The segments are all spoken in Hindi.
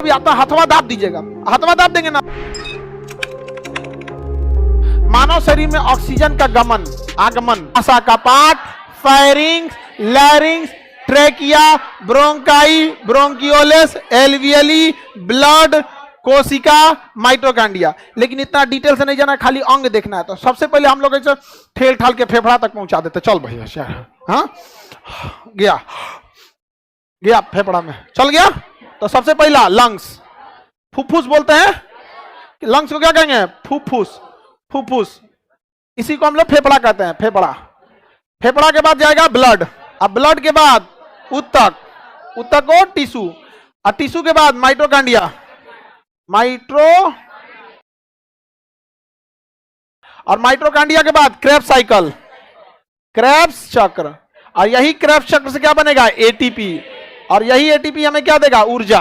अभी आता हथवा दाब दीजिएगा, हथवा दाब देंगे ना। मानव शरीर में ऑक्सीजन का गमन आगमन आशा का part, pharynx, larynx, trachea, bronchi, bronchioles, alveoli, blood, कोशिका, माइटोकांडिया। लेकिन इतना डिटेल से नहीं जाना, खाली अंग देखना है। तो सबसे पहले हम लोग ऐसे ठेल ठाल के फेफड़ा तक पहुंचा देते। चल भैया शहर, हाँ गया गया फेफड़ा में चल गया। तो सबसे पहला लंग्स, फुफ्फुस बोलते हैं। लंग्स को क्या कहेंगे? फुफ्फुस, फुफ्फुस। इसी को हम लोग फेफड़ा कहते हैं, फेफड़ा। फेफड़ा के बाद जाएगा ब्लड, अब ब्लड के बाद उत्तक, उत्तक को टिश्यू, और टिश्यू के बाद माइटोकांडिया, और माइटोकांडिया के बाद क्रेब्स साइकिल, क्रेब्स चक्र। और यही क्रेब्स चक्र से क्या बनेगा? एटीपी। और यही एटीपी हमें क्या देगा? ऊर्जा।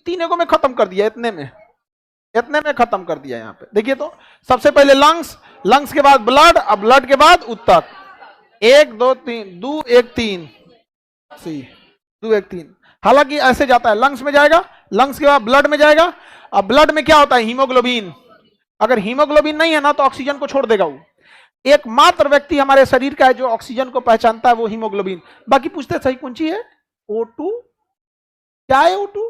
तीनों को मैं खत्म कर दिया, इतने में खत्म कर दिया। यहां पे देखिए तो सबसे पहले लंग्स, लंग्स के बाद ब्लड, अब ब्लड के बाद उत्तक। 1 2 3 2 1 3 2 1 3। हालांकि ऐसे जाता है, लंग्स में जाएगा, लंग्स के बाद ब्लड में जाएगा। अब ब्लड में क्या होता है? हीमोग्लोबिन। अगर हीमोग्लोबिन नहीं है ना तो ऑक्सीजन को छोड़ देगा वो। एकमात्र व्यक्ति हमारे शरीर का है जो ऑक्सीजन को पहचानता है, वो हीमोग्लोबिन। बाकी पूछते सही कौन सी है? O2 क्या है? O2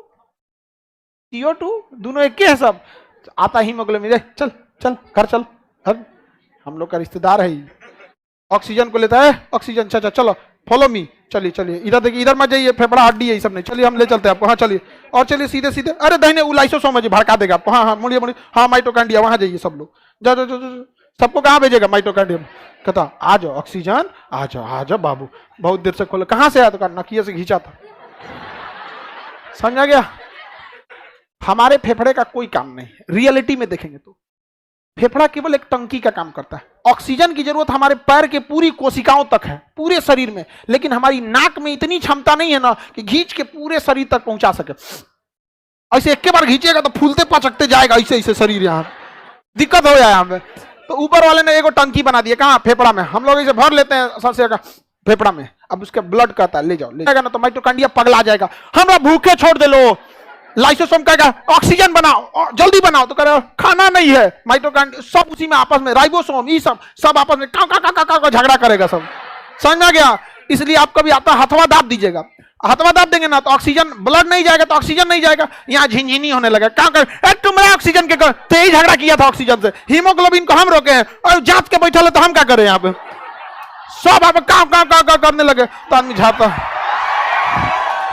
CO2 दोनों एक है, सब आता हीमोग्लोबिन। चल चल घर चल, हम लोग का रिश्तेदार है ही। ऑक्सीजन को लेता है, ऑक्सीजन। चाचा चलो फॉलो मी, चलिए चलिए इधर देखिए, इधर मत जाइए, फेफड़ा हड्डी है, सब नहीं। चलिए हम ले चलते हैं आपको। हाँ चलिए, और चलिए सीधे सीधे। अरे दहीने लाइसोसोम है जी, भड़का देगा आपको। हाँ हाँ मुड़िए मुड़िए, हाँ माइटोकांडिया, वहां जाइए सब लोग। जाओ जाओ जाओ। सबको कहाँ भेजेगा? माइटोकांडिया में। कहता आ जाओ ऑक्सीजन, आ जाओ बाबू। बहुत देर से खोले, कहाँ से आया? तो नकिया से खींचा था। समझा गया? हमारे फेफड़े का कोई काम नहीं है रियलिटी में देखेंगे तो। फेफड़ा केवल एक टंकी का काम करता है। ऑक्सीजन की जरूरत हमारे पैर के पूरी कोशिकाओं तक है, पूरे शरीर में। लेकिन हमारी नाक में इतनी क्षमता नहीं है ना कि खींच के पूरे शरीर तक पहुंचा सके। ऐसे एक बार खींचेगा तो फूलते पचकते जाएगा, ऐसे ऐसे शरीर। यहाँ दिक्कत हो जाए हमें। तो ऊपर वाले ने एगो टंकी बना दिया, कहाँ? फेफड़ा में। हम लोग इसे भर लेते हैं सबसे फेफड़ा में। अब उसके ब्लड कहता है ले जाओ, ले जाएगा ना तो माइटोकांडिया पगला जाएगा। हमरा भूखे छोड़ दे लो। लाइसोसोम कहेगा ऑक्सीजन बनाओ, जल्दी बनाओ, तो कह खाना नहीं है। माइटोकांड्रिया सब उसी में आपस में, राइबोसोम ये सब आपस में का झगड़ा करेगा सब। समझ आ गया? इसलिए आप कभी आता हथवा दाब दीजिएगा, हथवा दाब देंगे ना तो ऑक्सीजन, ब्लड नहीं जाएगा तो ऑक्सीजन नहीं जाएगा। यहाँ झिनझिनी होने लगा। क्या कर तुम्हारा ऑक्सीजन के तो यही झगड़ा किया था ऑक्सीजन से। हीमोग्लोबिन को हम रोके हैं और जांच के बैठे तो हम क्या करें? यहाँ पे सब आप काम करने लगे तो आदमी झाता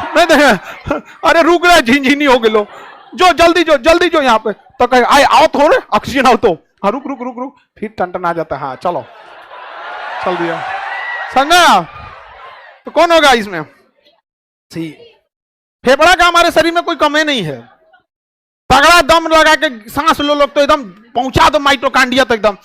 नहीं देखे। अरे रुक रहे, झिनझिनी हो गए लो, जो जल्दी जो यहाँ पे। तो कहे आए आओ थोड़े ऑक्सीजन आओ तो। हाँ रुक रुक रुक रुक, फिर टन आ जाता है। हाँ चलो चल दिया। समझा? तो कौन होगा इसमें? सी फेफड़ा का हमारे शरीर में कोई कमी नहीं है। तगड़ा दम लगा के सांस लो लोग तो एकदम पहुंचा दो माइटोकांडिया तक एकदम।